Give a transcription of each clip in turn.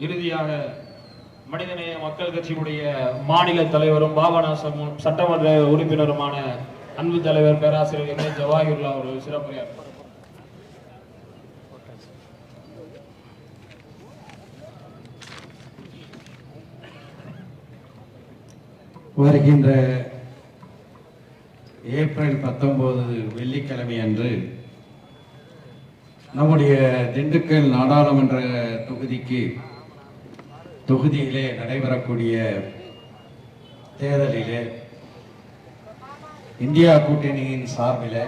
இறுதியாக மனிதநேய மக்கள் கட்சியினுடைய மாநில தலைவரும் பாபநாசம் சட்டமன்ற உறுப்பினருமான அன்பு தலைவர் பேராசிரியர் எம் ஏ ஜவாஹிருல்லா அவர்கள் சிறப்புரையாற்றுவார். வருகின்ற ஏப்ரல் 19 வெள்ளிக்கிழமை அன்று நம்முடைய திண்டுக்கல் நாடாளுமன்ற தொகுதியிலே நடைபெறக்கூடிய தேர்தலிலே இந்தியா கூட்டணியின் சார்பில்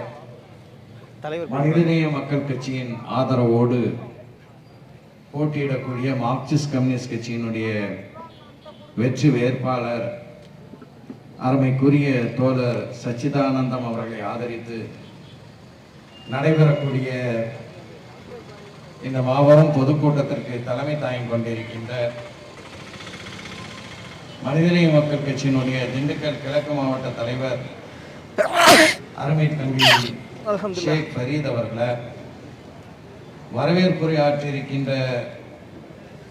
மனிதநேய மக்கள் கட்சியின் ஆதரவோடு போட்டியிடக்கூடிய மார்க்சிஸ்ட் கம்யூனிஸ்ட் கட்சியினுடைய வெற்றி வேட்பாளர் அருமைக்குரிய தோழர் சச்சிதானந்தம் அவர்களை ஆதரித்து நடைபெறக்கூடிய இந்த மாபெரும் பொதுக்கூட்டத்திற்கு தலைமை தாங்கி கொண்டிருக்கின்ற மனிதநேய மக்கள் கட்சியினுடைய திண்டுக்கல் கிழக்கு மாவட்ட தலைவர் அருமை தம்பி ஷேக் ஃபரீத் அவர்களை, வரவேற்புரை ஆற்றியிருக்கின்ற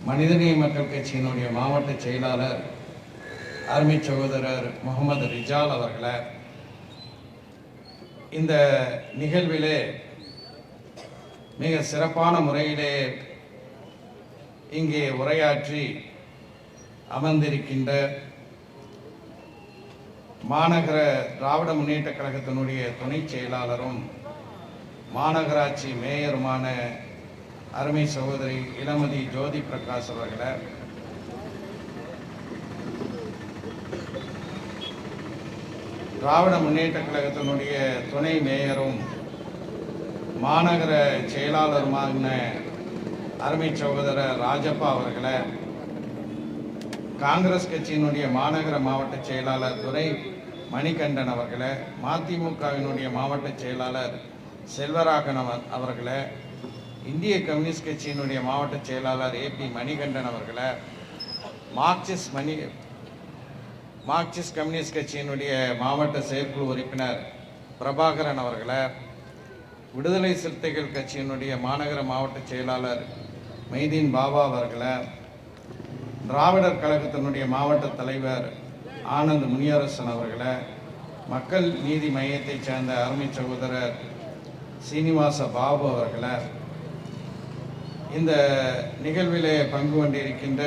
மனிதநேய மக்கள் கட்சியினுடைய மாவட்ட செயலாளர் அருமை சகோதரர் முகமது ரிஜால் அவர்களை, இந்த நிகழ்விலே மிக சிறப்பான முறையிலே இங்கே உரையாற்றி அமர்ந்திருக்கின்ற மாநகர திராவிட முன்னேற்ற கழகத்தினுடைய துணை செயலாளரும் மாநகராட்சி மேயருமான அருமை சகோதரி இளமதி ஜோதி பிரகாஷ் அவர்களை, திராவிட முன்னேற்ற கழகத்தினுடைய துணை மேயரும் மாநகர செயலாளருமான அருமை சகோதரர் ராஜப்பா அவர்களை, காங்கிரஸ் கட்சியினுடைய மாநகர மாவட்ட செயலாளர் துரை மணிகண்டன் அவர்களை, மதிமுகவினுடைய மாவட்ட செயலாளர் செல்வராகன் அவர்களை, இந்திய கம்யூனிஸ்ட் கட்சியினுடைய மாவட்ட செயலாளர் ஏபி மணிகண்டன் அவர்களை, மார்க்சிஸ்ட் கம்யூனிஸ்ட் கட்சியினுடைய மாவட்ட செயற்குழு உறுப்பினர் பிரபாகரன் அவர்களை, விடுதலை சிறுத்தைகள் கட்சியினுடைய மாநகர மாவட்ட செயலாளர் மைதீன் பாபா அவர்களை, திராவிடர் கழகத்தினுடைய மாவட்ட தலைவர் ஆனந்த் முனியரசன் அவர்களை, மக்கள் நீதி மையத்தைச் சேர்ந்த அருமை சகோதரர் சீனிவாச பாபு அவர்களை, இந்த நிகழ்விலே பங்கு கொண்டிருக்கின்ற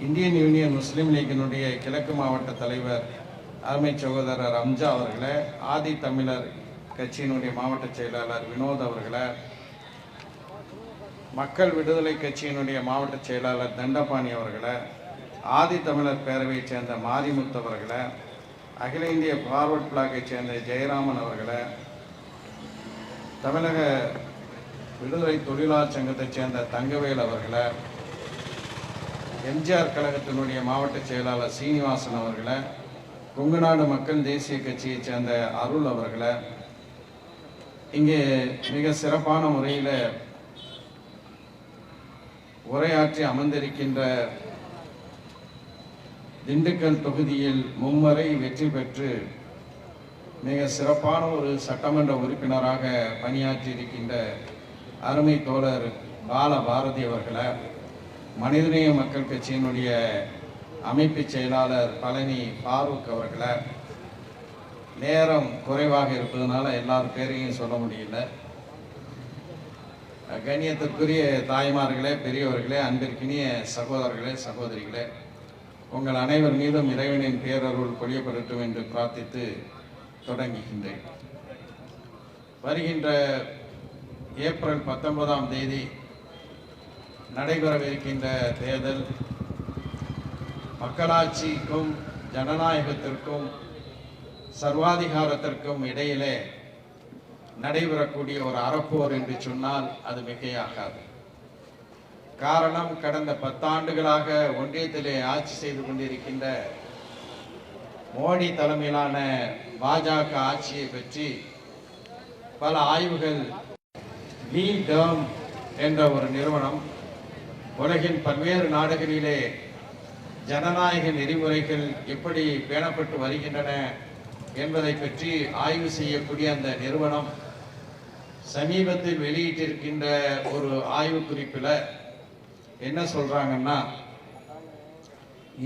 இந்தியன் யூனியன் முஸ்லீம் லீக்கினுடைய கிழக்கு மாவட்ட தலைவர் அருமை சகோதரர் அம்ஜா அவர்களை, ஆதி தமிழர் கட்சியினுடைய மாவட்ட செயலாளர் வினோத் அவர்களை, மக்கள் விடுதலை கட்சியினுடைய மாவட்ட செயலாளர் தண்டபாணி அவர்களை, ஆதி தமிழர் பேரவையைச் சேர்ந்த மாரிமுத்து அவர்களை, அகில இந்திய ஃபார்வர்ட் பிளாக்கைச் சேர்ந்த ஜெயராமன் அவர்களை, தமிழக விடுதலை தொழிலாளர் சங்கத்தைச் சேர்ந்த தங்கவேல் அவர்களை, எம்ஜிஆர் கழகத்தினுடைய மாவட்ட செயலாளர் சீனிவாசன் அவர்களை, கொங்குநாடு மக்கள் தேசிய கட்சியைச் சேர்ந்த அருள் அவர்களை, இங்கே மிக சிறப்பான முறையில் உரையாற்றி அமர்ந்திருக்கின்ற திண்டுக்கல் தொகுதியில் மும்முறை வெற்றி பெற்று மிக சிறப்பான ஒரு சட்டமன்ற உறுப்பினராக பணியாற்றி இருக்கின்ற அருமை தோழர் பால பாரதி அவர்களை, மனிதநேய மக்கள் கட்சியினுடைய அமைப்பு செயலாளர் பழனி ஃபாரூக் அவர்களை, நேரம் குறைவாக இருப்பதனால எல்லார் பேரையும் சொல்ல முடியல. கண்ணியத்திற்குரிய தாய்மார்களே, பெரியவர்களே, அன்பிற்கினிய சகோதரர்களே, சகோதரிகளே, உங்கள் அனைவர் மீதும் இறைவனின் பேரருள் பொழியப்படட்டும் என்று பிரார்த்தித்து தொடங்குகின்றேன். வருகின்ற ஏப்ரல் 19ஆம் தேதி நடைபெறவிருக்கின்ற தேர்தல் மக்களாட்சிக்கும் ஜனநாயகத்திற்கும் சர்வாதிகாரத்திற்கும் இடையிலே நடைபெறக்கூடிய ஒரு அறப்போர் என்று சொன்னால் அது மிகையாகாது. காரணம், கடந்த 10 ஆண்டுகளாக ஒன்றியத்திலே ஆட்சி செய்து கொண்டிருக்கின்ற மோடி தலைமையிலான பாஜக ஆட்சியை பற்றி பல ஆய்வுகள், லீடர்ம் என்ற ஒரு நிறுவனம் உலகின் பல்வேறு நாடுகளிலே ஜனநாயக நெறிமுறைகள் எப்படி பேணப்பட்டு வருகின்றன என்பதை பற்றி ஆய்வு செய்யக்கூடிய அந்த நிறுவனம் சமீபத்தில் வெளியிட்டிருக்கின்ற ஒரு ஆய்வு குறிப்பில் என்ன சொல்றாங்கன்னா,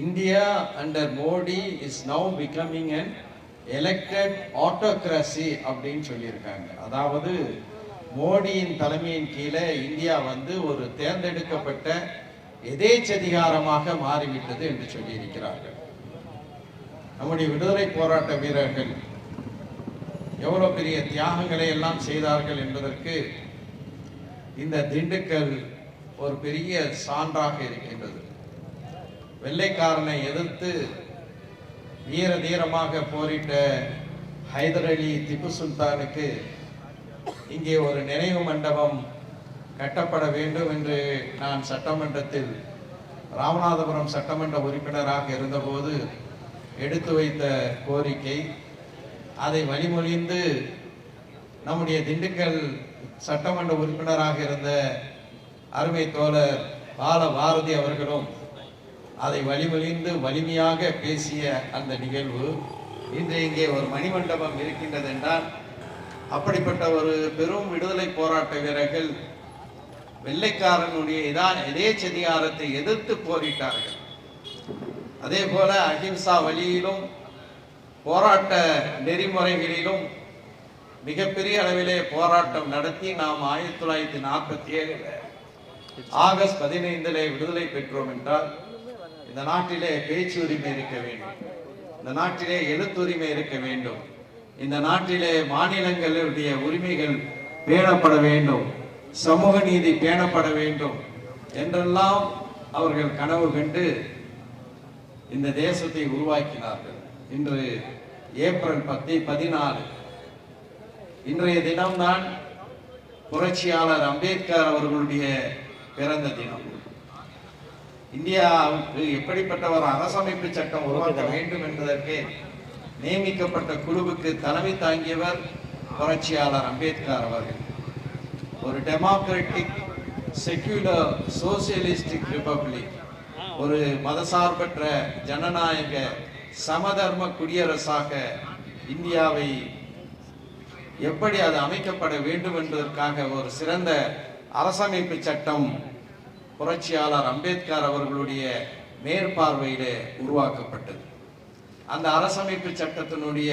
India under Modi is now becoming an elected autocracy அப்படின்னு சொல்லியிருக்காங்க. அதாவது மோடியின் தலைமையின் கீழே இந்தியா ஒரு தேர்ந்தெடுக்கப்பட்ட எதேச்சதிகாரமாக மாறிவிட்டது என்று சொல்லியிருக்கிறார்கள். நம்முடைய விடுதலை போராட்ட வீரர்கள் எவ்வளவு பெரிய தியாகங்களை எல்லாம் செய்தார்கள் என்பதற்கு இந்த திண்டுக்கல் ஒரு பெரிய சான்றாக இருக்கின்றது. வெள்ளைக்காரனை எதிர்த்து வீர தீரமாக போரிட்ட ஹைதர் அலி திப்பு சுல்தானுக்கு இங்கே ஒரு நினைவு மண்டபம் கட்டப்பட வேண்டும் என்று நான் சட்டமன்றத்தில் ராமநாதபுரம் சட்டமன்ற உறுப்பினராக இருந்தபோது எடுத்து வைத்த கோரிக்கை, அதை வழிமொழிந்து நம்முடைய திண்டுக்கல் சட்டமன்ற உறுப்பினராக இருந்த அருமை தோழர் பால பாரதி அவர்களும் அதை வழிமொழிந்து வலிமையாக பேசிய அந்த நிகழ்வு இன்று இங்கே ஒரு மணிமண்டபம் இருக்கின்றது என்றால், அப்படிப்பட்ட ஒரு பெரும் விடுதலை போராட்ட வீரர்கள் வெள்ளைக்காரனுடைய எதேச்சதிகாரத்தை எதிர்த்து போரிட்டார்கள். அதே போல அஹிம்சா வழியிலும் போராட்ட நெறிமுறைகளிலும் மிகப்பெரிய அளவிலே போராட்டம் நடத்தி நாம் 1947 ஆகஸ்ட் 15 விடுதலை பெற்றோம் என்றால், இந்த நாட்டிலே பேச்சு உரிமை இருக்க வேண்டும், இந்த நாட்டிலே எழுத்துரிமை இருக்க வேண்டும், இந்த நாட்டிலே மாநிலங்களுடைய உரிமைகள் பேணப்பட வேண்டும், சமூக நீதி பேணப்பட வேண்டும் என்றெல்லாம் அவர்கள் கனவு கண்டு இந்த தேசத்தை உருவாக்கினார்கள். இன்று ஏப்ரல் 14 இன்றைய தினம்தான் புரட்சியாளர் அம்பேத்கர் அவர்களுடைய பிறந்த தினம். இந்தியாவுக்கு எப்படிப்பட்ட ஒரு அரசமைப்பு சட்டம் உருவாக்க வேண்டும் என்பதற்கு நியமிக்கப்பட்ட குழுவுக்கு தலைமை தாங்கியவர் புரட்சியாளர் அம்பேத்கர் அவர்கள். ஒரு டெமோக்ராட்டிக் செக்யூலர் சோசியலிஸ்டிக் ரிபப்ளிக், ஒரு மதசார்பற்ற ஜனநாயக சமதர்ம குடியரசாக இந்தியாவை எப்படி அது அமைக்கப்பட வேண்டும் என்பதற்காக ஒரு சிறந்த அரசமைப்பு சட்டம் புரட்சியாளர் அம்பேத்கர் அவர்களுடைய மேற்பார்வையிலே உருவாக்கப்பட்டது. அந்த அரசமைப்பு சட்டத்தினுடைய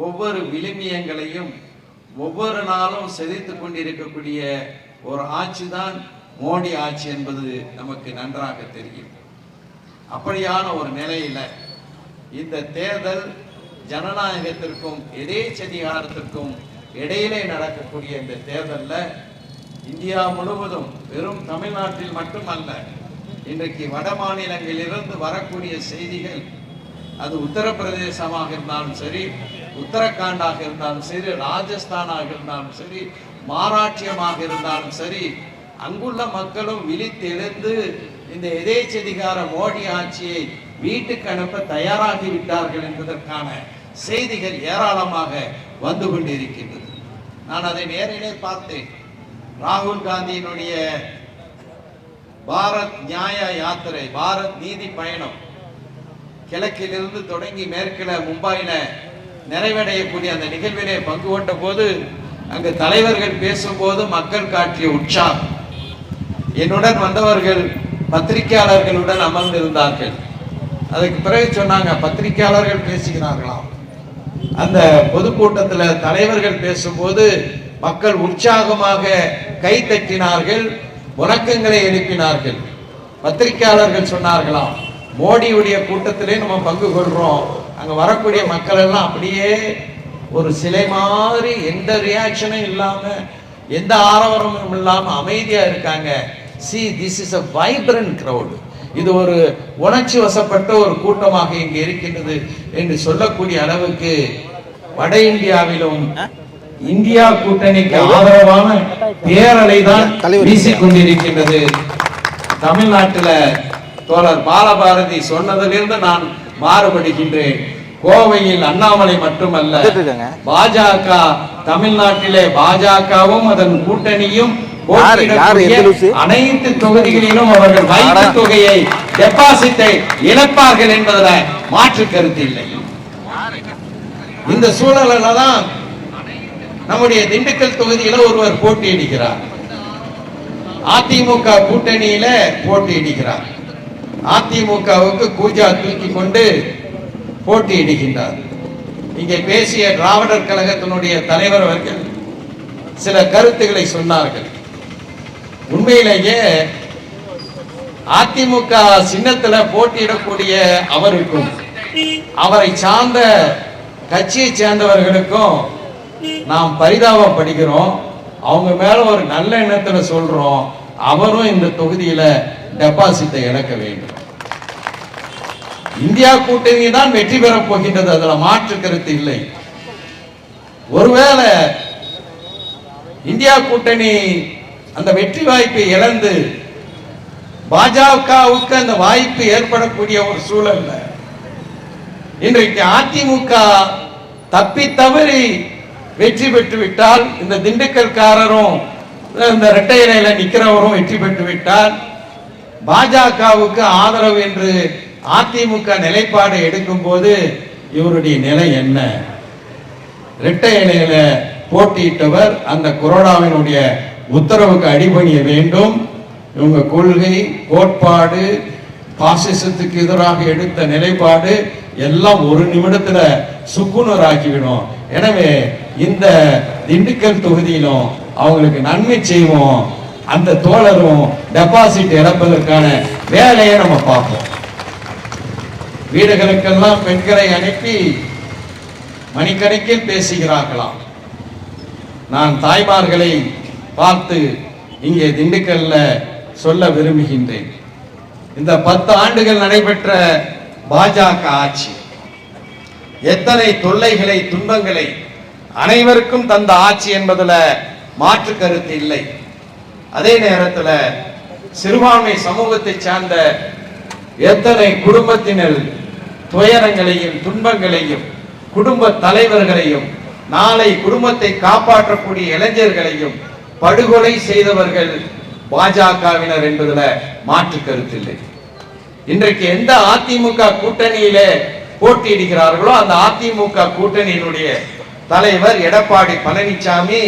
ஒவ்வொரு விழுமியங்களையும் ஒவ்வொரு நாளும் செதித்துக் கொண்டிருக்கக்கூடிய ஒரு ஆட்சி தான் மோடி ஆட்சி என்பது நமக்கு நன்றாக தெரியும். அப்படியான ஒரு நிலையில இந்த தேர்தல் ஜனநாயகத்திற்கும் எதேச்சதிகாரத்திற்கும் இடையிலே நடக்கக்கூடிய இந்த தேர்தலில் இந்தியா முழுவதும், வெறும் தமிழ்நாட்டில் மட்டுமல்ல, இன்றைக்கு வட மாநிலங்களிலிருந்து வரக்கூடிய செய்திகள், அது உத்தரப்பிரதேசமாக இருந்தாலும் சரி, உத்தரகாண்டாக இருந்தாலும் சரி, ராஜஸ்தானாக இருந்தாலும் சரி, மகாராஷ்டிரமாக இருந்தாலும் சரி, அங்குள்ள மக்களும் விழித்தெழுந்து இந்த எதேச்சதிகார மோடி ஆட்சியை வீட்டுக்கு அனுப்ப தயாராகி விட்டார்கள் என்பதற்கான செய்திகள் ஏராளமாக வந்து கொண்டிருக்கின்றது. நான் அதை நேரிலே பார்த்தேன். ராகுல் காந்தியினுடைய பாரத் நியாய யாத்திரை, பாரத் நீதி பயணம் கிழக்கிலிருந்து தொடங்கி மேற்கில மும்பையில நிறைவடையக்கூடிய அந்த நிகழ்விலே பங்கு கொண்ட போது அங்கு தலைவர்கள் பேசும்போது மக்கள் காட்டிய உற்சாகம், என்னுடன் வந்தவர்கள் பத்திரிகையாளர்களுடன் அமர்ந்திருந்தார்கள். அதுக்கு பிறகு சொன்னாங்க, பத்திரிகையாளர்கள் பேசுகிறார்களாம். அந்த பொதுக்கூட்டத்தில் தலைவர்கள் பேசும்போது மக்கள் உற்சாகமாக கை தட்டினார்கள், முழக்கங்களை எழுப்பினார்கள். பத்திரிகையாளர்கள் சொன்னார்களாம், மோடியுடைய கூட்டத்திலே நம்ம பங்கு கொள்றோம், அங்க வரக்கூடிய மக்கள் எல்லாம் அப்படியே ஒரு சிலை மாதிரி எந்த ரியாக்ஷனும் இல்லாம, எந்த ஆரவாரமும் இல்லாம அமைதியா இருக்காங்க. See, this is a vibrant crowd. இது ஒரு உணர்ச்சி வசப்பட்ட ஒரு கூட்டமாக இங்கு இருக்கின்றது என்று சொல்லக்கூடிய அளவுக்கு வட இந்தியாவிலும் இந்தியா கூட்டணிக்கு ஆதரவான பேரலை தான் வீசிக்கொண்டிருக்கின்றது. தமிழ்நாட்டில் தோழர் பாலபாரதி சொன்னதிலிருந்து நான் மாறுபடுகின்றேன். கோவையில் அண்ணாமலை மட்டுமல்ல, பாஜக தமிழ்நாட்டிலே பாஜகவும் அதன் கூட்டணியும் அனைத்து தொகுதிகளிலும் அவர்கள் வைப்பு தொகையை, டெபாசிட்டை இழப்பார்கள் என்பதில் மாற்று கருத்து இல்லை. இந்த சூழலில் தான் நம்முடைய திண்டுக்கல் தொகுதியில ஒருவர் போட்டியிடுகிறார். அதிமுக கூட்டணியில போட்டியிடுகிறார். அதிமுகவுக்கு கூஜா தூக்கி கொண்டு போட்டியிடுகின்றார். இங்கே பேசிய திராவிடர் கழகத்தினுடைய தலைவர் அவர்கள் சில கருத்துக்களை சொன்னார்கள். உண்மையிலேயே அதிமுக சின்னத்துல போட்டியிடக்கூடிய அவருக்கும் அவரை சார்ந்த கட்சியை சேர்ந்தவர்களுக்கும் நாம் பரிதாபப்படுகிறோம். அவங்க மேல ஒரு நல்ல எண்ணத்துல சொல்றோம், அவரும் இந்த தொகுதியில டெபாசிட்டை இழக்க வேண்டும். இந்தியா கூட்டணி தான் வெற்றி பெறப் போகின்றது, அதுல மாற்று கருத்து இல்லை. ஒருவேளை இந்தியா கூட்டணி அந்த வெற்றி வாய்ப்பை இழந்து பாஜகவுக்கு அந்த வாய்ப்பு ஏற்படக்கூடிய ஒரு சூழல்ல இன்றைக்கு அதிமுக தப்பி தவறி வெற்றி பெற்று விட்டால், இந்த திண்டுக்கல்காரரும் இந்த இரட்டை இலையில நிக்கிறவரும் வெற்றி பெற்று விட்டால், பாஜகவுக்கு ஆதரவு என்று அதிமுக நிலைப்பாடு எடுக்கும் போது இவருடைய நிலை என்ன? இரட்டை இலையில போட்டியிட்டவர் அந்த கொரோனாவினுடைய உத்தரவுக்கு அடிபணிய வேண்டும். இவங்க கொள்கை, கோட்பாடு, பாசிசத்துக்கு எதிராக எடுத்த நிலைப்பாடு எல்லாம் ஒரு நிமிடத்துல சுக்குநூறு ஆக்கிவிடும். எனவே இந்த திண்டுக்கல் தொகுதியிலும் அவங்களுக்கு நன்மை செய்வோம். அந்த தோழரும் டெபாசிட் இழப்பதற்கான வேலையை நம்ம பார்ப்போம். வீடுகளுக்கெல்லாம் பெண்களை அனுப்பி மணிக்கணக்கில் பேசுகிறார்களாம். நான் தாய்மார்களை பார்த்து இங்கே திண்டுக்கல்ல சொல்ல விரும்புகின்றேன். இந்த 10 ஆண்டுகள் நடைபெற்ற பாஜக ஆட்சி எத்தனை தொல்லைகளை, துன்பங்களை அனைவருக்கும் தந்த ஆட்சி என்பதுல மாற்று கருத்து இல்லை. அதே நேரத்தில் சிறுபான்மை சமூகத்தை சார்ந்த எத்தனை குடும்பத்தினர் துயரங்களையும் துன்பங்களையும் குடும்ப தலைவர்களையும் நாளை குடும்பத்தை காப்பாற்றக்கூடிய இளைஞர்களையும் படுகொலை செய்தவர்கள் பாஜகவினர் என்பதுல மாற்று கருத்தில்லை. இன்றைக்கு எந்த அதிமுக கூட்டணியில போட்டியிடுகிறார்களோ அந்த அதிமுக கூட்டணியினுடைய தலைவர் எடப்பாடி பழனிசாமி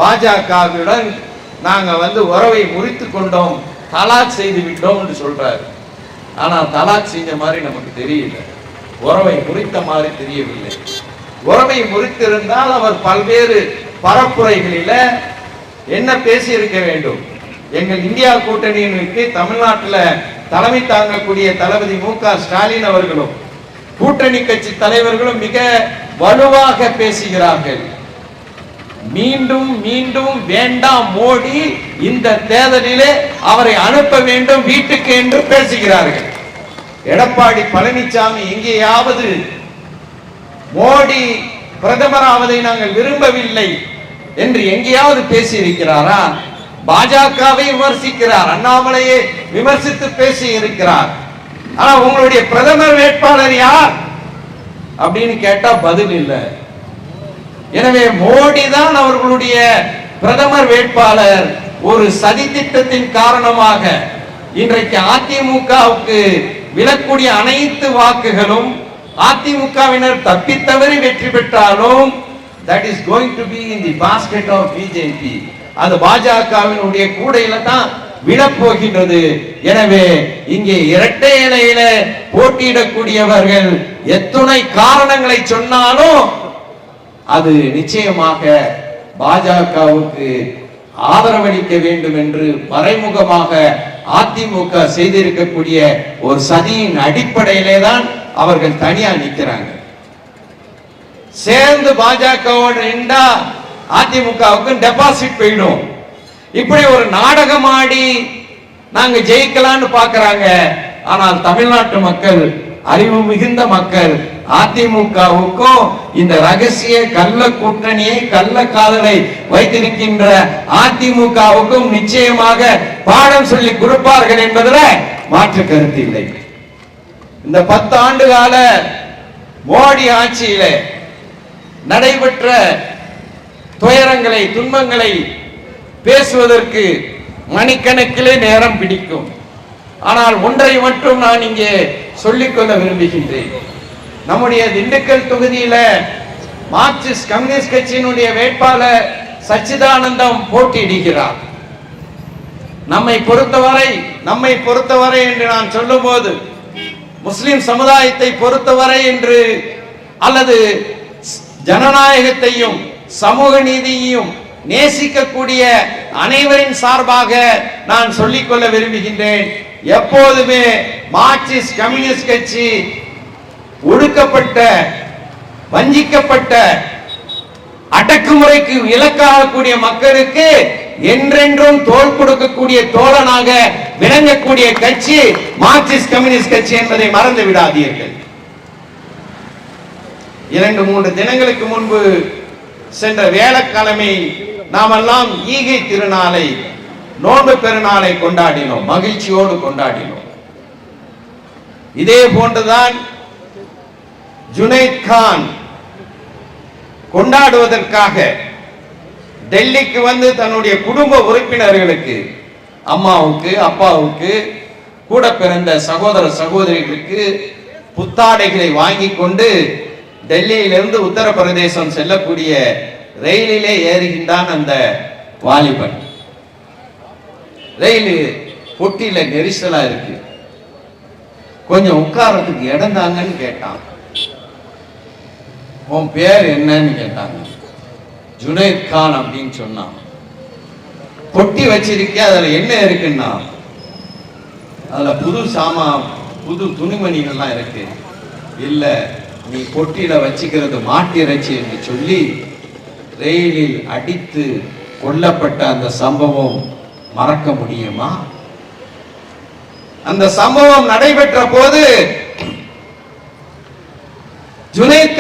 பாஜகவுடன் நாங்க உறவை முறித்து கொண்டோம், தலாக் செய்து விட்டோம் என்று சொல்றாரு. ஆனா தலாக் செஞ்ச மாதிரி நமக்கு தெரியல, உறவை முறித்த மாதிரி தெரியவில்லை. உறவை முறித்திருந்தால் அவர் பல்வேறு பரப்புரைகளில என்ன பேசி இருக்க வேண்டும்? எங்கள் இந்தியா கூட்டணியினருக்கு தமிழ்நாட்டில் தலைமை தாங்கக்கூடிய தளபதி மு.க. ஸ்டாலின் அவர்களும் கூட்டணி கட்சி தலைவர்களும் மிக வலுவாக பேசுகிறார்கள். மீண்டும் மீண்டும் வேண்டாம் மோடி, இந்த தேர்தலிலே அவரை அனுப்ப வேண்டும் வீட்டுக்கு என்று பேசுகிறார்கள். எடப்பாடி பழனிசாமி எங்கேயாவது மோடி பிரதமராவதை நாங்கள் விரும்பவில்லை என்று எங்கேயாவது பேசி இருக்கிறாரா? பாஜகவை விமர்சிக்கிறார், அண்ணாமலையை விமர்சித்து பேசி இருக்கிறார். ஆனா உங்களுடைய பிரதமர் வேட்பாளர் யார் அப்படின்னு கேட்டா பதில் இல்லை. எனவே மோடி தான் அவர்களுடைய பிரதமர் வேட்பாளர். ஒரு சதி திட்டத்தின் காரணமாக இன்றைக்கு அதிமுகவுக்கு விழக்கூடிய அனைத்து வாக்குகளும் அதிமுகவினர் தப்பித்தவறி வெற்றி பெற்றாலும் that is going to be in the basket of BJP. அது பாஜகவினுடைய கூடையில தான் விழப்போகின்றது. எனவே இங்கே இரட்டை இலையில போட்டியிடக்கூடியவர்கள் எத்துணை காரணங்களை சொன்னாலும் அது நிச்சயமாக பாஜகவுக்கு ஆதரவளிக்க வேண்டும் என்று மறைமுகமாக அதிமுக செய்திருக்கக்கூடிய ஒரு சதியின் அடிப்படையிலே தான் அவர்கள் தனியா நிற்கிறாங்க. சேர்ந்து பாஜகவோடு நின்றா அதிமுகவுக்கு டெபாசிட் போயிடும். இப்படி ஒரு நாடகம் ஆடி நாங்க ஜெயிக்கலாம்னு பாக்குறாங்க. ஆனால் தமிழ்நாட்டு மக்கள், அறிவு மிகுந்த மக்கள், அதிமுகவுக்கும் இந்த ரகசிய கள்ள கூட்டணியை, கள்ள காதலை வைத்திருக்கின்ற அதிமுகவுக்கும் நிச்சயமாக பாடம் சொல்லி கொடுப்பார்கள் என்பதில் மாற்று கருத்து இல்லை. இந்த 10 ஆண்டு கால மோடி ஆட்சியில நடைபெற்ற துயரங்களை, துன்பங்களை பேசுவதற்கு மணிக்கணக்கிலே நேரம் பிடிக்கும். ஆனால் ஒன்றை மட்டும் நான் இங்கே சொல்லிக்கொள்ள விரும்புகின்றேன். நம்முடைய திண்டுக்கல் தொகுதியில மார்க்சிஸ்ட் கம்யூனிஸ்ட் கட்சியினுடைய வேட்பாளர் சச்சிதானந்தம் போட்டியிடுகிறார். நம்மை பொறுத்தவரை என்று நான் சொல்லும்போது முஸ்லிம் சமுதாயத்தை பொறுத்தவரை என்று அல்லது ஜனநாயகத்தையும் சமூக நீதியையும் நேசிக்கக்கூடிய அனைவரின் சார்பாக நான் சொல்லிக்கொள்ள விரும்புகின்றேன். எப்போதுமே மார்க்சிஸ்ட் கம்யூனிஸ்ட் கட்சி ஒடுக்கப்பட்ட, வஞ்சிக்கப்பட்ட, அடக்குமுறைக்கு இலக்காகக்கூடிய மக்களுக்கு என்றென்றும் தோள் கொடுக்கக்கூடிய தோழனாக விளங்கக்கூடிய கட்சி மார்க்சிஸ்ட் கம்யூனிஸ்ட் கட்சி என்பதை மறந்து விடாதீர்கள். 2-3 தினங்களுக்கு முன்பு சென்ற வியாழக்கிழமை நாமெல்லாம் ஈகை திருநாளை, நோன்பு பெருநாளை கொண்டாடினோம், மகிழ்ச்சியோடு கொண்டாடினோம். இதே போன்றுதான் ஜுனைத் கான் கொண்டாடுவதற்காக டெல்லிக்கு வந்து தன்னுடைய குடும்ப உறுப்பினர்களுக்கு, அம்மாவுக்கு, அப்பாவுக்கு, கூட பிறந்த சகோதர சகோதரிகளுக்கு புத்தாடைகளை வாங்கி கொண்டு டெல்லியிலிருந்து உத்தரப்பிரதேசம் செல்லக்கூடிய ரயிலிலே ஏறுகின்றான் அந்த வாலிபன். ரயில் பொட்டியில நெரிசலா இருக்கு, கொஞ்சம் உட்காரத்துக்கு இடம் தாங்கன்னு கேட்டான். உன் பேர் என்னன்னு கேட்டாங்க. ஜுனைத் கான் அப்படின்னு சொன்னான். பொட்டி வச்சிருக்க, அதுல என்ன இருக்குன்னா அதுல புது சாமான், புது துணிமணிகள்லாம் இருக்கு. இல்ல, நீ பொட்டியில வச்சுக்கிறது மாட்டு இறைச்சி என்று சொல்லி ரயிலில் அடித்து கொல்லப்பட்ட அந்த சம்பவம் மறக்க முடியுமா? அந்த சம்பவம் நடைபெற்ற போது ஜுனைத்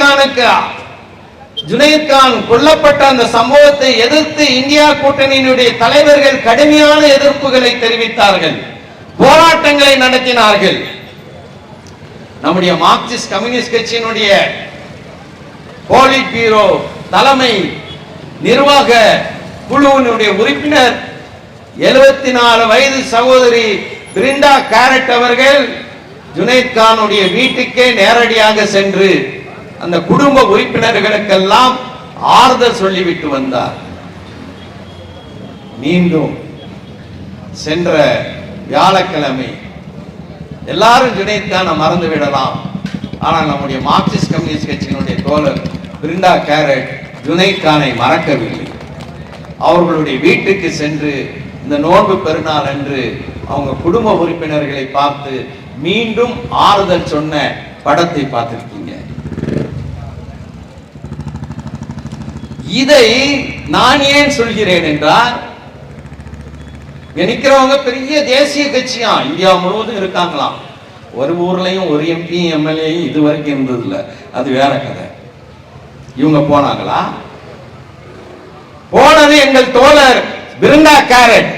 கான் கொல்லப்பட்ட அந்த சம்பவத்தை எதிர்த்து இந்தியா கூட்டணியினுடைய தலைவர்கள் கடுமையான எதிர்ப்புகளை தெரிவித்தார்கள், போராட்டங்களை நடத்தினார்கள். நம்முடைய மார்க்சிஸ்ட் கம்யூனிஸ்ட் கட்சியினுடைய போலிட் பீரோ தலைமை நிர்வாக குழுவினுடைய உறுப்பினர் 74 வயது சகோதரி பிரிண்டா கேரட் அவர்கள் ஜுனைத் கானுடைய வீட்டுக்கே நேரடியாக சென்று அந்த குடும்ப உறுப்பினர்களுக்கெல்லாம் ஆறுதல் சொல்லிவிட்டு வந்தார். மீண்டும் சென்ற வியாழக்கிழமை எல்லாரும் ஜுனைத் கானை மறந்து விடலாம், ஆனால் நம்முடைய மார்க்சிஸ்ட் கம்யூனிஸ்ட் கட்சியினுடைய தோழர் பிரிண்டா கேரட் ஜுனைத் கானை மறக்கவில்லை. அவர்களுடைய வீட்டுக்கு சென்று இந்த நோன்பு பெருநாள் அன்று அவங்க குடும்ப உறுப்பினர்களை பார்த்து மீண்டும் ஆறுதல் சொன்ன படத்தை பார்த்திருக்கீங்க. இதை நான் ஏன் சொல்கிறேன் என்றால், நினைக்கிறவங்க பெரிய தேசிய கட்சியா இந்தியா முழுவதும் இருக்காங்களாம். ஒரு ஊர்லயும் ஒரு எம்பி எம்எல்ஏ இதுவரைக்கும் இருந்தது இல்ல, அது வேற கதை. இவங்க போனாங்களா? போனது எங்கள் தோழர் பிருந்தா கேரட்.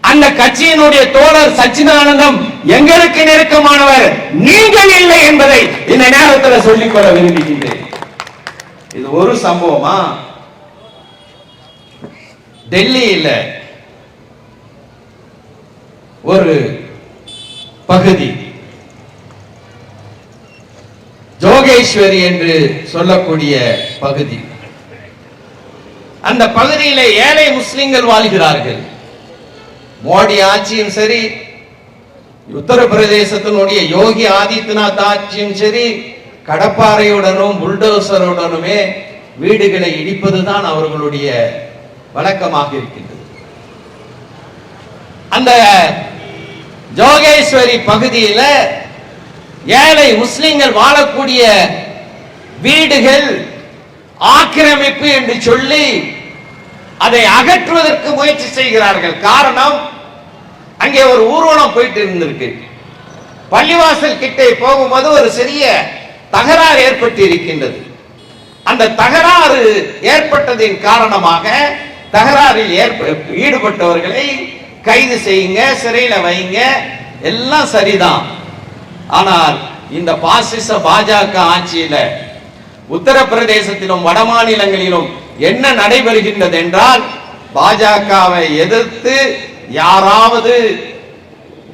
அந்த கட்சியினுடைய தோழர் சச்சிதானந்தம் எங்களுக்கு நெருக்கமானவர், நீங்கள் இல்லை என்பதை இந்த நேரத்தில் சொல்லிக்கொள்ள விரும்புகின்றேன். இது ஒரு சம்பவமா? டெல்லியில ஒரு பகுதி ஜோகேஸ்வரி என்று சொல்லக்கூடிய பகுதி, அந்த பகுதியில ஏழை முஸ்லிம்கள் வாழ்கிறார்கள். மோடி ஆட்சியும் சரி, உத்தரப்பிரதேசத்தினுடைய யோகி ஆதித்யநாத் ஆட்சியும் சரி, கடப்பாறையுடனும் புல்டோசருடனுமே வீடுகளை இடிப்பதுதான் அவர்களுடைய வழக்கமாக இருக்கின்றது. அந்த ஜோகேஸ்வரி பகுதியில ஏழை முஸ்லிம்கள் வாழக்கூடிய வீடுகள் ஆக்கிரமிப்பு என்று சொல்லி அதை அகற்றுவதற்கு முயற்சி செய்கிறார்கள். காரணம், அங்கே ஒரு ஊர்வலம் போயிட்டு இருந்திருக்கு. பள்ளிவாசல் கிட்டே போகும்போது ஒரு சிறிய தகராறு ஏற்பட்டு இருக்கின்றது. அந்த தகராறு ஏற்பட்டதின் காரணமாக தகராறில் ஈடுபட்டவர்களை கைது செய்யுங்க, சிறையில வைங்க, எல்லாம் சரிதான். ஆனால் இந்த பாசிச பாஜக ஆட்சியில உத்தரப்பிரதேசத்திலும் வட மாநிலங்களிலும் என்ன நடைபெறுகின்றது என்றால், பாஜகவை எதிர்த்து யாராவது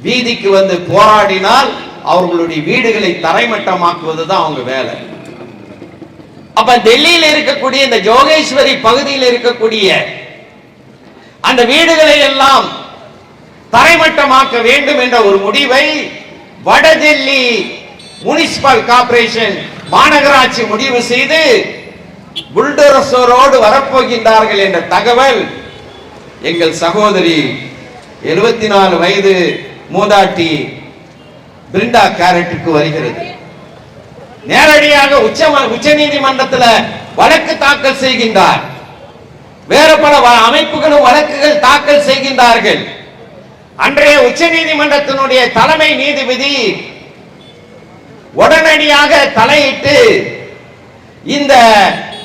வீதிக்கு வந்து போராடினால் அவர்களுடைய வீடுகளை தரைமட்டமாக்குவதுதான் அவங்க வேலை. அப்ப டெல்லியில் இருக்கக்கூடிய இந்த ஜோகேஸ்வரி பகுதியில் இருக்கக்கூடிய அந்த வீடுகளை எல்லாம் தரைமட்டமாக்க வேண்டும் என்ற ஒரு முடிவை வடடெல்லி முனிசிபல் கார்ப்பரேஷன் மாநகராட்சி முடிவு செய்து புல்டோசரோடு வரப்போகின்றார்கள் என்ற தகவல் எங்கள் சகோதரி 74 வயது மூதாட்டி பிரிண்டா கேரட்டுக்கு வருகிறது. நேரடியாக உச்ச நீதிமன்றத்தில் வழக்கு தாக்கல் செய்கின்றார். வேறு பல அமைப்புகளும் வழக்குகள் தாக்கல் செய்கின்றார்கள். அன்றைய உச்ச நீதிமன்றத்தினுடைய தலைமை நீதிபதி உடனடியாக தலையிட்டு இந்த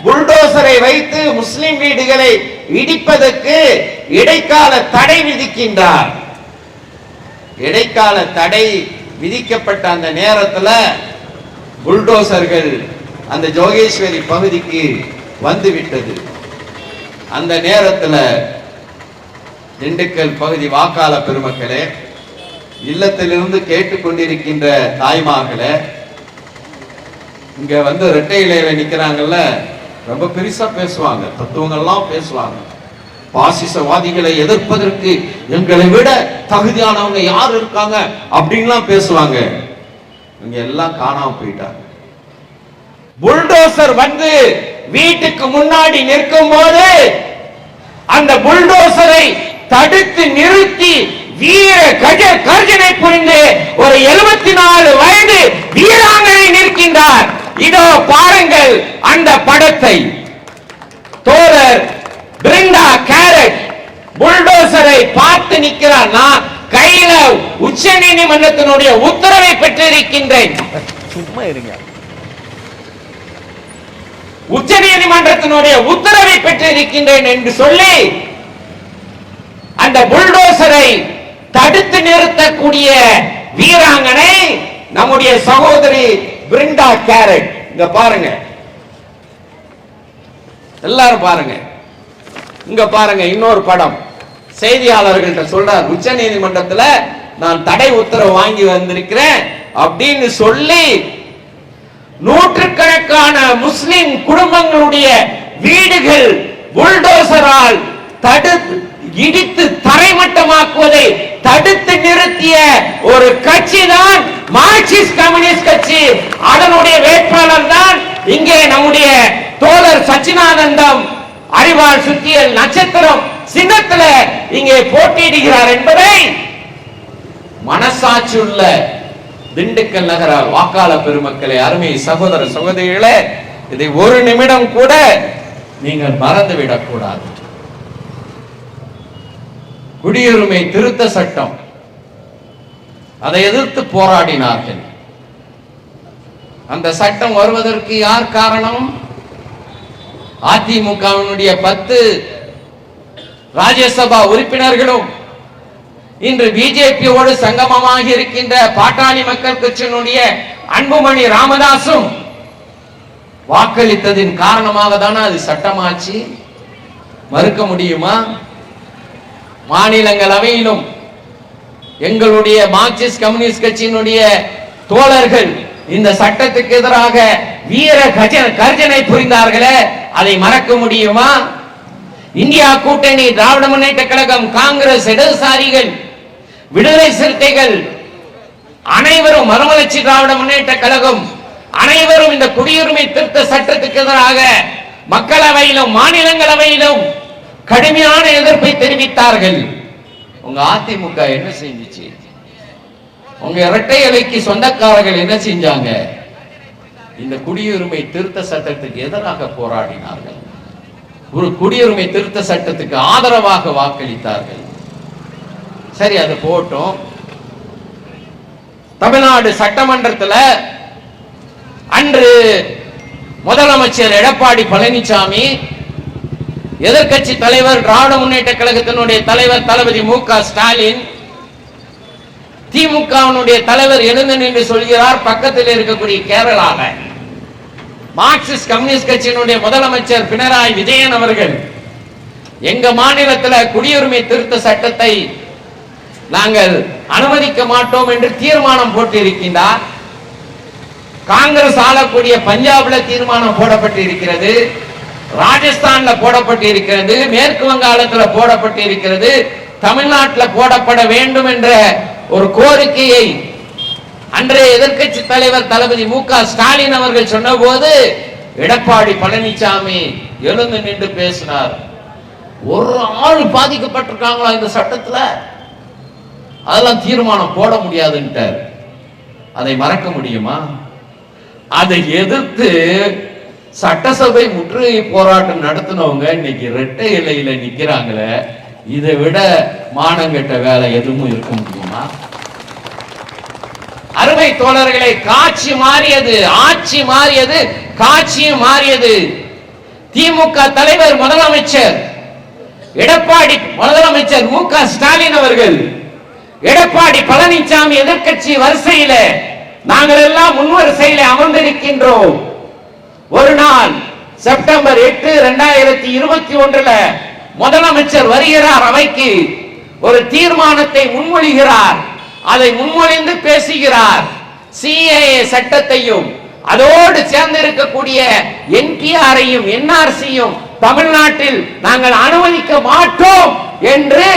புல்டோசரை வைத்து முஸ்லிம் வீடுகளை இடிப்பதற்கு இடைக்கால தடை விதிக்கின்றார். இடைக்கால தடை விதிக்கப்பட்ட அந்த நேரத்தில் புல்டோசர்கள் அந்த ஜோகேஸ்வரி பகுதிக்கு வந்துவிட்டது. அந்த நேரத்தில் திண்டுக்கல் பகுதி வாக்காள பெருமக்களே, இல்லத்திலிருந்து கேட்டுக்கொண்டிருக்கின்ற தாய்மார்களே, இங்க வந்து இரட்டை இலையில நிக்கிறாங்கல்ல, ரொம்ப பெருசா பேசுவாங்க, தத்துவங்கள்லாம் பேசுவாங்க. பாசிசவாதிகளை எதிர்ப்பதற்கு எங்களை விட தகுதியானவங்க யார் இருக்காங்க அப்படின்லாம் பேசுவாங்க. இங்க எல்லாம் காணாம போயிட்டாங்க. புல்டோசர் வந்து வீட்டுக்கு முன்னாடி நிற்கும் போது அந்த புல்டோசரை தடுத்து நிறுத்தி வீர கர்ஜனை புரிந்து ஒரு 74 வயது வீராங்கனை நிற்கின்றார். இதோ பாருங்கள் அந்த படத்தை. தோழர் பிரிண்டா கேரட் புல்டோசரை பார்த்து நிற்கிறார். நான் கையில உச்ச நீதிமன்றத்தினுடைய உத்தரவை பெற்றிருக்கின்றேன். சும்மா இருங்க. உச்ச நீதிமன்றத்தினுடைய உத்தரவை பெற்றிருக்கின்றேன் என்று சொல்லி அந்த புல்டோசரை தடுத்து நிறுத்தக்கூடிய வீராங்கனை நம்முடைய சகோதரி பிரிண்டா கேரட். இங்க பாருங்க, எல்லாரும் பாருங்க. இங்க பாருங்க இன்னொரு படம். செய்தியாளர்கள்ட்ட சொல்றார், உச்ச நீதிமன்றத்தில் நான் தடை உத்தரவு வாங்கி வந்திருக்கிறேன் அப்படின்னு சொல்லி நூற்றுக்கணக்கான முஸ்லிம் குடும்பங்களுடைய வீடுகள் புல்டோசரால் இடித்து தரைமட்டமாக்குவதை தடுத்து நிறுத்திய ஒரு கட்சி தான் மார்க்சிஸ்ட் கம்யூனிஸ்ட் கட்சி. அதனுடைய வேட்பாளர் தான் இங்கே நம்முடைய தோழர் சச்சிதானந்தம் அறிவால் சுத்தியல் நட்சத்திரம் சின்னத்தில் இங்கே போட்டியிடுகிறார் என்பதை மனசாட்சி உள்ள திண்டுக்கல் நகர வாக்காள பெருமக்களே, அருமை சகோதர சகோதரிகளே, இதை ஒரு நிமிடம் கூட நீங்கள் மறந்துவிடக் கூடாது. குடியுரிமை திருத்த சட்டம், அதை எதிர்த்து போராடினார்கள். அந்த சட்டம் வருவதற்கு யார் காரணம்? அதிமுகவினுடைய 10 ராஜ்யசபா உறுப்பினர்களும் இன்று பிஜேபியோடு சங்கமமாக இருக்கின்ற பாட்டாளி மக்கள் கட்சியினுடைய அன்புமணி ராமதாசும் வாக்களித்ததின் காரணமாக தானே அது சட்டமாச்சு. மறுக்க முடியுமா? மாநிலங்களவையிலும் எங்களுடைய மார்க்சிஸ்ட் கம்யூனிஸ்ட் கட்சியினுடைய தோழர்கள் இந்த சட்டத்துக்கு எதிராக வீர கர்ஜனை புரிந்தார்களே, அதை மறக்க முடியுமா? இந்தியா கூட்டணி, திராவிட முன்னேற்ற கழகம், காங்கிரஸ், இடதுசாரிகள், விடுதலை சிறுத்தைகள் அனைவரும், மறுமலர்ச்சி திராவிட முன்னேற்ற கழகம் அனைவரும் இந்த குடியுரிமை திருத்த சட்டத்துக்கு எதிராக மக்களவையிலும் மாநிலங்களவையிலும் கடுமையான எதிர்ப்பை தெரிவித்தார்கள். உங்க அதிமுக என்ன செஞ்சிச்சு? உங்க இரட்டை இலைக்கு சொந்தக்காரர்கள் என்ன செஞ்சாங்க? இந்த குடியுரிமை திருத்த சட்டத்துக்கு எதிராக போராடினார்கள். ஒரு குடியுரிமை திருத்த சட்டத்துக்கு ஆதரவாக வாக்களித்தார்கள். சரி, அது போட்டும். தமிழ்நாடு சட்டமன்றத்தில் அன்று முதலமைச்சர் எடப்பாடி பழனிசாமி, எதிர்கட்சி தலைவர் திராவிட முன்னேற்ற கழகத்தினுடைய தலைவர் தளபதி மு.க. ஸ்டாலின், திமுகவினுடைய தலைவர் எழுந்து நின்று சொல்கிறார், பக்கத்தில் இருக்கக்கூடிய கேரளால மார்க்சிஸ்ட் கம்யூனிஸ்ட் கட்சியினுடைய முதலமைச்சர் பினராயி விஜயன் அவர்கள் எங்க மாநிலத்தில் குடியுரிமை திருத்த சட்டத்தை நாங்கள் அனுமதிக்க மாட்டோம் என்று தீர்மானம் போட்டிருக்கின்றார். காங்கிரஸ் ஆளக்கூடிய பஞ்சாப்ல தீர்மானம் போடப்பட்டு இருக்கிறது, ராஜஸ்தான்ல போடப்பட்டு இருக்கிறது, மேற்கு வங்காளத்துல போடப்பட்டு இருக்கிறது, தமிழ்நாட்டில் போடப்பட வேண்டும் என்ற ஒரு கோரிக்கையை அன்றைய எதிர்க்கட்சி தலைவர் தளபதி மு க ஸ்டாலின் அவர்கள் சொன்னபோது எடப்பாடி பழனிசாமி எழுந்து நின்று பேசினார். ஒரு ஆள் பாதிக்கப்பட்டிருக்காங்களா இந்த சட்டத்துல, அதெல்லாம் தீர்மானம் போட முடியாதுன்ட்டார். அதை மறக்க முடியுமா? அதை எதிர்த்து சட்டசபை முற்றுகை போராட்டம் நடத்தினவங்க இன்னைக்கு இரட்டை இலையில நிக்கிறாங்களே, இதை விட மானங்கெட்ட வேலை எதுவும் இருக்க முடியுமா? அருமை தோழர்களே, காட்சி மாறியது, ஆட்சி மாறியது, காட்சியும் மாறியது. திமுக தலைவர் முதலமைச்சர் எடப்பாடி முதலமைச்சர் மு க ஸ்டாலின் அவர்கள் எடப்பாடி பழனிசாமி எதிர்க்கட்சி வரிசையில நாங்கள் எல்லாம் முன்வரிசையில அமர்ந்திருக்கின்றோம். ஒரு நாள் செப்டம்பர் 8, 2021 முதலமைச்சர் வருகிறார், அவைக்கு ஒரு தீர்மானத்தை முன்மொழிகிறார். அதை முன்மொழிந்து பேசுகிறார். சிஏஏ சட்டத்தையும் அதோடு சேர்ந்திருக்கக்கூடிய என்பிஆரையும் என்ஆர்சியும் தமிழ்நாட்டில் நாங்கள் அனுமதிக்க மாட்டோம் என்று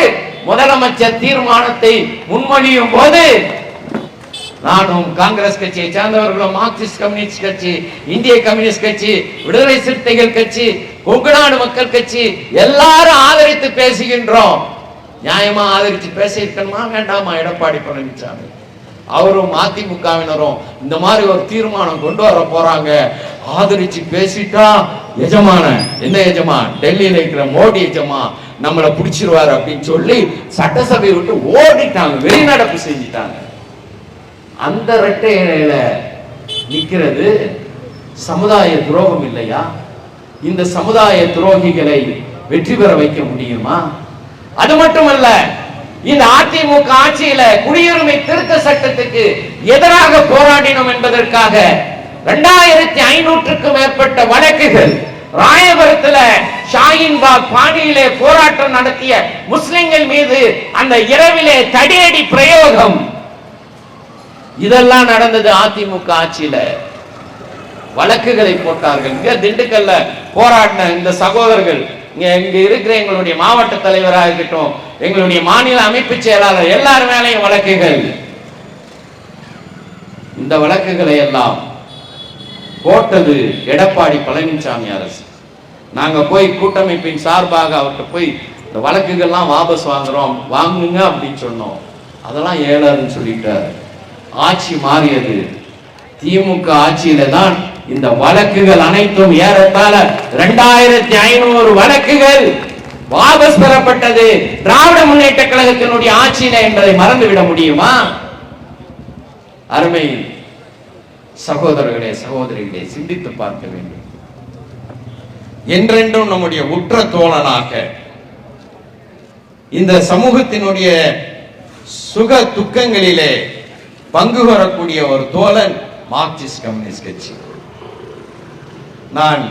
முதலமைச்சர் தீர்மானத்தை முன்மொழியும் போது நானும் காங்கிரஸ் கட்சியை சேர்ந்தவர்களும், மார்க்சிஸ்ட் கம்யூனிஸ்ட் கட்சி, இந்திய கம்யூனிஸ்ட் கட்சி, விடுதலை சிறுத்தைகள் கட்சி, கொங்கு நாடு மக்கள் கட்சி எல்லாரும் ஆதரித்து பேசுகின்றோம். நியாயமா ஆதரித்து பேசியிருக்கணுமா வேண்டாமா? எடப்பாடி பழனிசாமி அவரும் அதிமுகவினரும் இந்த மாதிரி ஒரு தீர்மானம் கொண்டு வர போறாங்க, ஆதரிச்சு பேசிட்டா எஜமான என்ன எஜமான், டெல்லியில இருக்கிற மோடி எஜமான் நம்மளை பிடிச்சிருவாரு அப்படின்னு சொல்லி சட்டசபையை விட்டு ஓடிட்டாங்க, வெளிநடப்பு செஞ்சிட்டாங்க. அந்த இரட்டை இலையில நிக்கிறது சமுதாய துரோகம் இல்லையா? இந்த சமுதாய துரோகிகளை வெற்றி பெற வைக்க முடியுமா? அது மட்டுமல்ல, இந்த அதிமுக ஆட்சியில குடியுரிமை திருத்த சட்டத்துக்கு எதிராக போராடினோம் என்பதற்காக 2500க்கும் மேற்பட்ட வழக்குகள், ராயபுரத்தில் ஷாஹின்பாக் பாணியிலே போராட்டம் நடத்திய முஸ்லிம்கள் மீது அந்த இரவிலே தடியடி பிரயோகம், இதெல்லாம் நடந்தது அதிமுக ஆட்சியில. வழக்குகளை போட்டார்கள். இங்க திண்டுக்கல்ல போராடின இந்த சகோதரர்கள், இங்க இருக்கிற எங்களுடைய மாவட்ட தலைவராக இருக்கட்டும், எங்களுடைய மாநில அமைப்பு செயலாளர் எல்லார் மேலையும் வழக்குகள். இந்த வழக்குகளை எல்லாம் போட்டது எடப்பாடி பழனிசாமி அரசு. நாங்க போய் கூட்டமைப்பின் சார்பாக அவர்கிட்ட போய் இந்த வழக்குகள்லாம் வாபஸ் வாங்குறோம், வாங்குங்க அப்படின்னு சொன்னோம். அதெல்லாம் ஏழாதுன்னு சொல்லிட்டாரு. ஆட்சி மாறியது. திமுக ஆட்சியில தான் இந்த வழக்குகள் அனைத்தும் ஏறத்தாழ 2500 வழக்குகள் வாபஸ் பெறப்பட்டது திராவிட முன்னேற்ற கழகத்தினுடைய ஆட்சியில என்பதை மறந்துவிட முடியுமா? அருமை சகோதரர்களே, சகோதரிகளே, சிந்தித்து பார்க்க வேண்டும். என்றென்றும் நம்முடைய உற்ற தோழனாக இந்த சமூகத்தினுடைய சுக துக்கங்களிலே பங்கு வரக்கூடிய ஒரு தோழன் மார்க்சிஸ்ட் கம்யூனிஸ்ட் கட்சி. நான்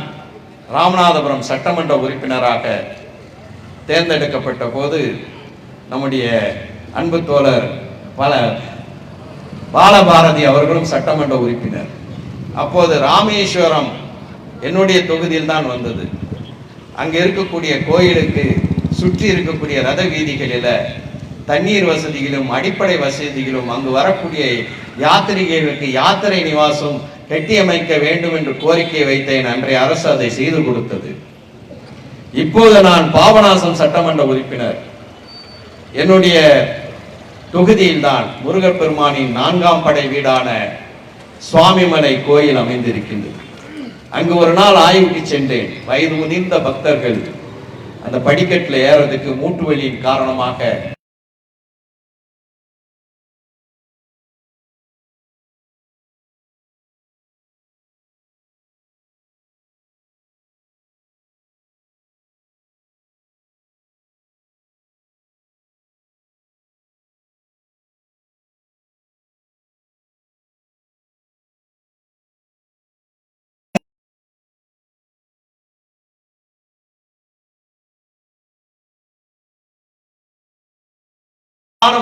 ராமநாதபுரம் சட்டமன்ற உறுப்பினராக தேர்ந்தெடுக்கப்பட்ட போது நம்முடைய அன்பு தோழர் பாலபாரதி அவர்களும் சட்டமன்ற உறுப்பினர். அப்போது ராமேஸ்வரம் என்னுடைய தொகுதியில் தான் வந்தது. அங்கே இருக்கக்கூடிய கோயிலுக்கு சுற்றி இருக்கக்கூடிய ரத வீதிகளில் தண்ணீர் வசதிகளும் அடிப்படை வசதிகளும், அங்கு வரக்கூடிய யாத்திரிகளுக்கு யாத்திரை நிவாசம் கட்டியமைக்க வேண்டும் என்று கோரிக்கை வைத்தேன். அன்றைய அரசு அதை செய்து கொடுத்தது. இப்போது நான் பாபநாசம் சட்டமன்ற உறுப்பினர். என்னுடைய தொகுதியில் தான் முருகப்பெருமானின் 4ஆம் படை வீடான சுவாமிமலை கோயில் அமைந்திருக்கின்றது. அங்கு ஒரு நாள் ஆய்வுக்கு சென்றேன். வயது முதிர்ந்த பக்தர்கள் அந்த படிக்கட்டில் ஏறதுக்கு மூட்டு வலியின் காரணமாக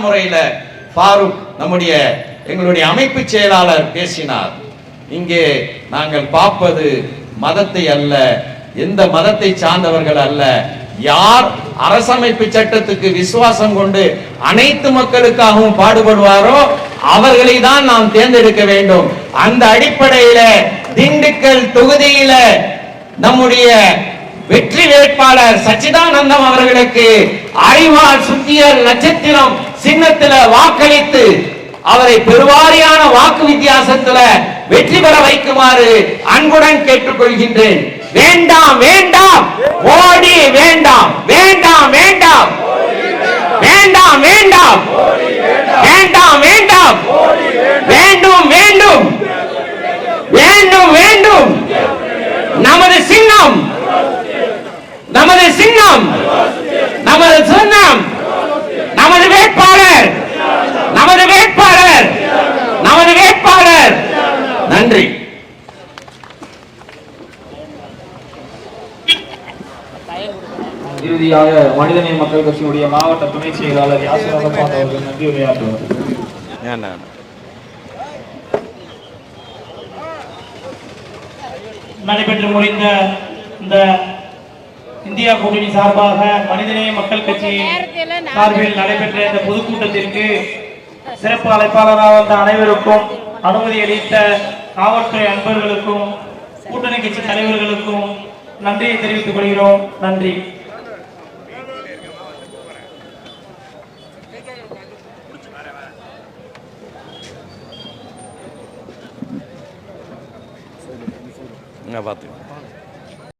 முறையில ஃபாரூக் எங்களுடைய அமைப்பு செயலாளர் பேசினார். இங்கே நாங்கள் பார்ப்பது மதத்தை அல்ல, எந்த மதத்தை சார்ந்தவர்கள் அல்ல. யார் அரசமைப்பு சட்டத்துக்கு விசுவாசம் கொண்டு அனைத்து மக்களுக்காகவும் பாடுபடுவாரோ அவர்களை தான் நாம் தேர்ந்தெடுக்க வேண்டும். அந்த அடிப்படையில திண்டுக்கல் தொகுதியில நம்முடைய வெற்றி வேட்பாளர் சச்சிதானந்தம் அவர்களுக்கு அறிவால் சுத்தியல் நட்சத்திரம் சின்னத்துல வாக்களித்து அவரை பெருவாரியான வாக்கு வித்தியாசத்துல வெற்றி பெற வைக்குமாறு அன்புடன் கேட்டுக்கொள்கின்றேன். வேண்டாம் வேண்டாம் மோடி, வேண்டாம் வேண்டாம் வேண்டாம் வேண்டாம் வேண்டாம் வேண்டாம் வேண்டாம் வேண்டும் வேண்டும் வேண்டும் வேண்டும். நமது சின்னம் நமது சின்னம் நமது சின்னம் நமது வேட்பாளர் நமது வேட்பாளர் நமது வேட்பாளர். நன்றி. இறுதியாக மனிதநேய மக்கள் கட்சியினுடைய மாவட்ட துணை செயலாளர் யாசிர் அரபாத் அவர்கள் நன்றி உரையாற்றுவார். நடைபெற்று முடிந்த இந்த இந்தியா கூட்டணி சார்பாக மனிதநேய மக்கள் கட்சியின் சார்பில் நடைபெற்ற இந்த பொதுக்கூட்டத்திற்கு சிறப்பு அழைப்பாளராக வந்த அனைவருக்கும், அனுமதி அளித்த காவல்துறை அன்பர்களுக்கும், கூட்டணி கட்சி தலைவர்களுக்கும் நன்றியை தெரிவித்துக் கொள்கிறோம். நன்றி. பார்த்து